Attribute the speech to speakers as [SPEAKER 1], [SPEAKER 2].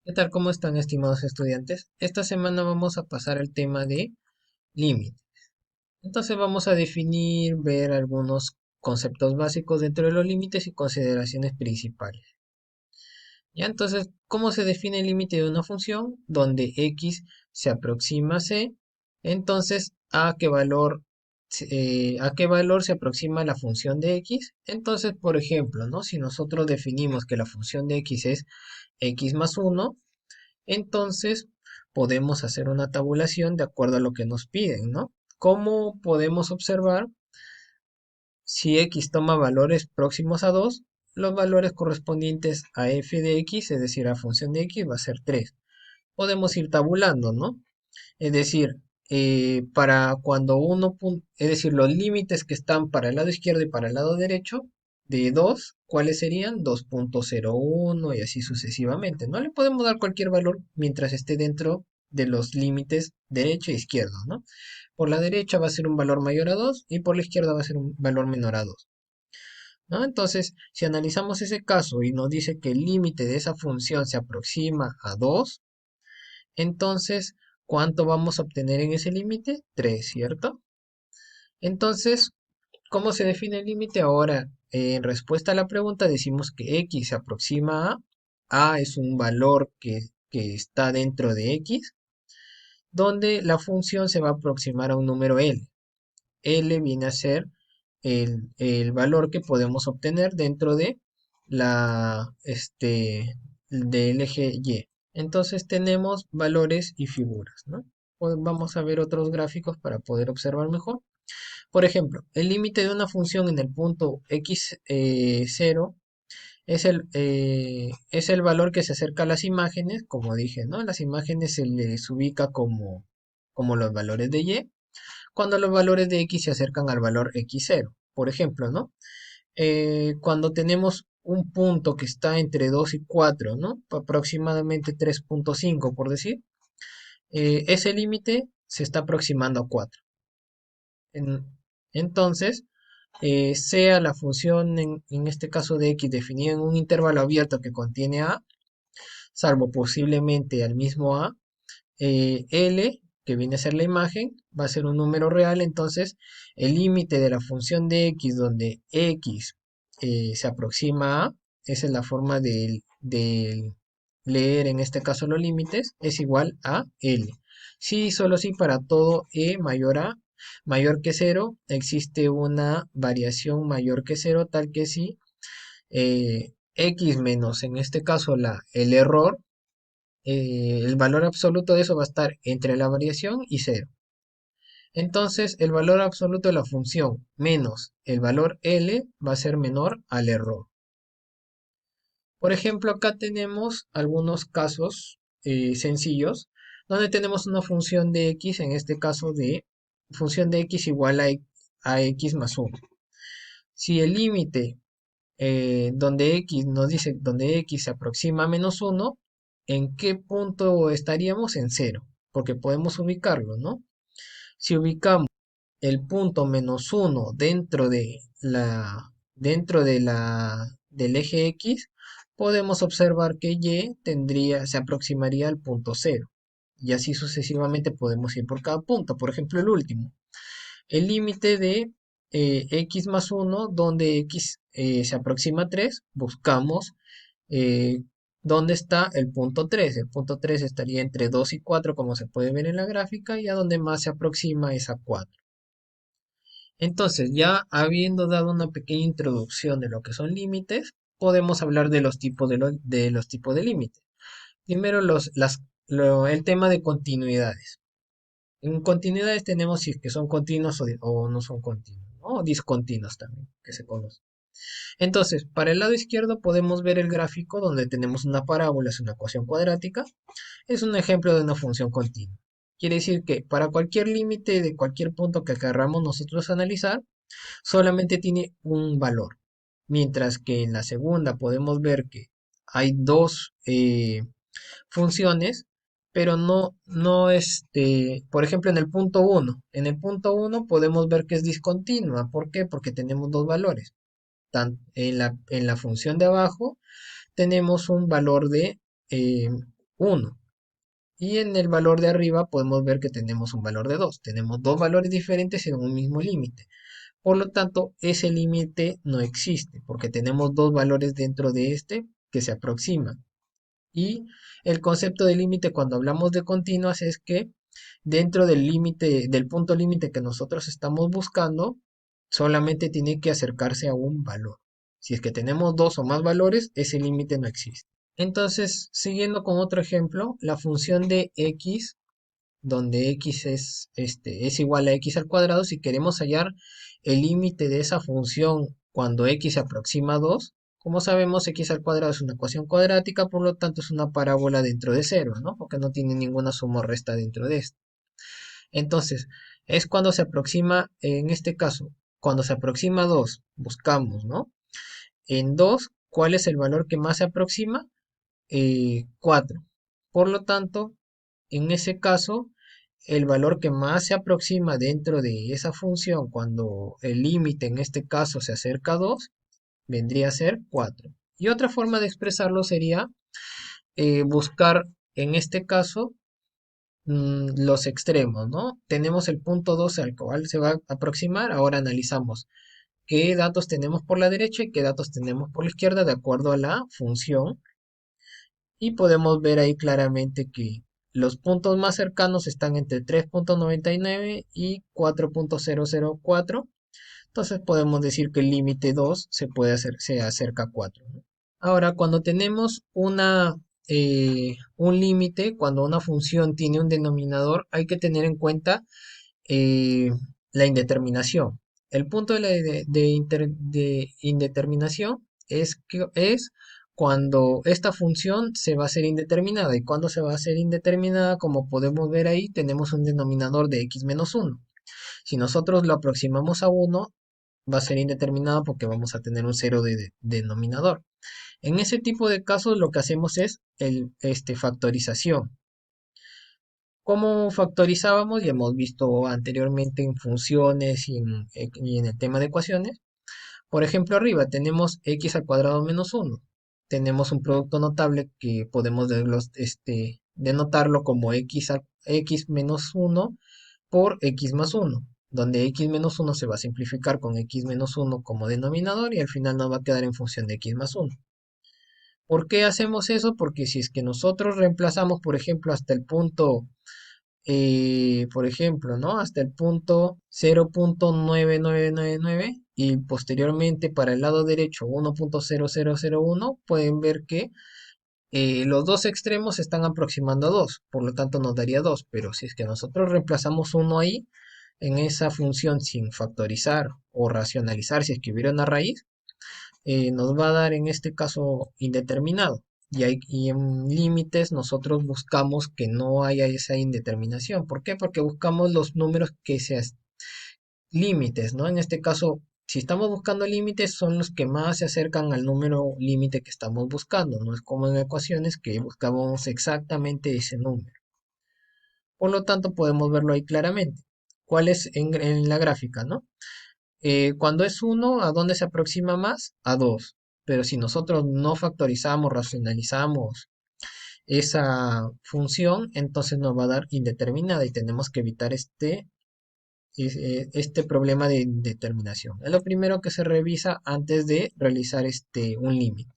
[SPEAKER 1] ¿Qué tal? ¿Cómo están, estimados estudiantes? Esta semana vamos a pasar al tema de límite. Entonces vamos a definir, ver algunos conceptos básicos dentro de los límites y consideraciones principales. ¿Ya? Entonces, ¿cómo se define el límite de una función? Donde x se aproxima a c, entonces, ¿a qué valor se aproxima la función de x? Entonces, por ejemplo, ¿no? Si nosotros definimos que la función de x es x más 1, entonces podemos hacer una tabulación de acuerdo a lo que nos piden, ¿no? ¿Cómo podemos observar si x toma valores próximos a 2? Los valores correspondientes a f de x, es decir, a función de x, va a ser 3. Podemos ir tabulando, ¿no? Es decir, para cuando es decir, los límites que están para el lado izquierdo y para el lado derecho de 2, ¿cuáles serían? 2,01 y así sucesivamente. No le podemos dar cualquier valor mientras esté dentro de los límites derecho e izquierdo, ¿no? Por la derecha va a ser un valor mayor a 2 y por la izquierda va a ser un valor menor a 2, ¿no? Entonces, si analizamos ese caso y nos dice que el límite de esa función se aproxima a 2, entonces, ¿cuánto vamos a obtener en ese límite? 3, ¿cierto? Entonces, ¿cómo se define el límite? Ahora, en respuesta a la pregunta, decimos que x se aproxima a es un valor que está dentro de x, donde la función se va a aproximar a un número L. L viene a ser el valor que podemos obtener dentro de del eje Y. Entonces tenemos valores y figuras, ¿no? Pues vamos a ver otros gráficos para poder observar mejor. Por ejemplo, el límite de una función en el punto x0 es el valor que se acerca a las imágenes, como dije, ¿no? Las imágenes se les ubica como los valores de y, cuando los valores de x se acercan al valor x0. Por ejemplo, ¿no? Cuando tenemos un punto que está entre 2 y 4, ¿no? Aproximadamente 3,5 por decir, ese límite se está aproximando a 4. En- entonces, sea la función en este caso de x definida en un intervalo abierto que contiene a, salvo posiblemente al mismo a, L, que viene a ser la imagen, va a ser un número real, entonces el límite de la función de x donde x se aproxima a, esa es la forma de leer en este caso los límites, es igual a L. Sí, solo si para todo mayor que cero, existe una variación mayor que cero, tal que si x menos, en este caso el error, el valor absoluto de eso va a estar entre la variación y cero. Entonces, el valor absoluto de la función menos el valor L va a ser menor al error. Por ejemplo, acá tenemos algunos casos sencillos donde tenemos una función de x, en este caso de función de x igual a x más 1. Si el límite donde x nos dice donde x se aproxima a menos 1, ¿en qué punto estaríamos? En cero, porque podemos ubicarlo, ¿no? Si ubicamos el punto menos 1 del eje x, podemos observar que y se aproximaría al punto cero. Y así sucesivamente podemos ir por cada punto. Por ejemplo, el último, el límite de x más 1, donde x se aproxima a 3, buscamos eh, dónde está el punto 3. El punto 3 estaría entre 2 y 4, como se puede ver en la gráfica, y a donde más se aproxima es a 4. Entonces, ya habiendo dado una pequeña introducción de lo que son límites, podemos hablar de los tipos de los tipos de límites. Primero, el tema de continuidades. En continuidades tenemos si es que son continuos o no son continuos, ¿no? O discontinuos también, que se conoce. Entonces, para el lado izquierdo podemos ver el gráfico donde tenemos una parábola, es una ecuación cuadrática, es un ejemplo de una función continua. Quiere decir que para cualquier límite de cualquier punto que queramos nosotros analizar, solamente tiene un valor. Mientras que en la segunda podemos ver que hay dos funciones, pero por ejemplo, en el punto uno podemos ver que es discontinua. ¿Por qué? Porque tenemos dos valores. En la función de abajo tenemos un valor de 1. Y en el valor de arriba podemos ver que tenemos un valor de 2. Tenemos dos valores diferentes en un mismo límite. Por lo tanto, ese límite no existe porque tenemos dos valores dentro de este que se aproximan. Y el concepto de límite cuando hablamos de continuas es que dentro del límite, del punto límite que nosotros estamos buscando, solamente tiene que acercarse a un valor. Si es que tenemos dos o más valores, ese límite no existe. Entonces, siguiendo con otro ejemplo, la función de x, donde x es igual a x al cuadrado, si queremos hallar el límite de esa función cuando x se aproxima a 2, como sabemos, x al cuadrado es una ecuación cuadrática, por lo tanto es una parábola dentro de cero, ¿no? Porque no tiene ninguna suma o resta dentro de esto. Entonces, es cuando se aproxima, en este caso, cuando se aproxima a 2, buscamos, ¿no? En 2, ¿cuál es el valor que más se aproxima? 4. Por lo tanto, en ese caso, el valor que más se aproxima dentro de esa función cuando el límite en este caso se acerca a 2 vendría a ser 4. Y otra forma de expresarlo sería buscar en este caso los extremos, ¿no? Tenemos el punto 2 al cual se va a aproximar. Ahora analizamos qué datos tenemos por la derecha y qué datos tenemos por la izquierda de acuerdo a la función. Y podemos ver ahí claramente que los puntos más cercanos están entre 3.99 y 4.004. Entonces podemos decir que el límite 2 se acerca a 4, ¿no? Ahora, cuando tenemos un límite, cuando una función tiene un denominador, hay que tener en cuenta eh, la indeterminación. El punto de indeterminación es cuando esta función se va a hacer indeterminada. Y cuando se va a hacer indeterminada, como podemos ver ahí, tenemos un denominador de x menos 1. Si nosotros lo aproximamos a 1, va a ser indeterminada porque vamos a tener un cero de denominador. En ese tipo de casos lo que hacemos es factorización. ¿Cómo factorizábamos? Ya hemos visto anteriormente en funciones y en el tema de ecuaciones. Por ejemplo, arriba tenemos x al cuadrado menos 1. Tenemos un producto notable que podemos denotarlo como x menos 1 por x más 1, donde x menos 1 se va a simplificar con x menos 1 como denominador y al final nos va a quedar en función de x más 1. ¿Por qué hacemos eso? Porque si es que nosotros reemplazamos, por ejemplo, hasta el punto por ejemplo, ¿no? Hasta el punto 0.9999 y posteriormente para el lado derecho 1.0001, pueden ver que los dos extremos se están aproximando a 2, por lo tanto nos daría 2, pero si es que nosotros reemplazamos uno ahí, en esa función sin factorizar o racionalizar, si es que hubiera una raíz, nos va a dar en este caso indeterminado. Y en límites nosotros buscamos que no haya esa indeterminación. ¿Por qué? Porque buscamos los números que sean límites, ¿no? En este caso, si estamos buscando límites, son los que más se acercan al número límite que estamos buscando. No es como en ecuaciones que buscamos exactamente ese número. Por lo tanto, podemos verlo ahí claramente. ¿Cuál es en la gráfica, no? Cuando es uno, ¿a dónde se aproxima más? A 2. Pero si nosotros no factorizamos, racionalizamos esa función, entonces nos va a dar indeterminada y tenemos que evitar este problema de indeterminación. Es lo primero que se revisa antes de realizar un límite.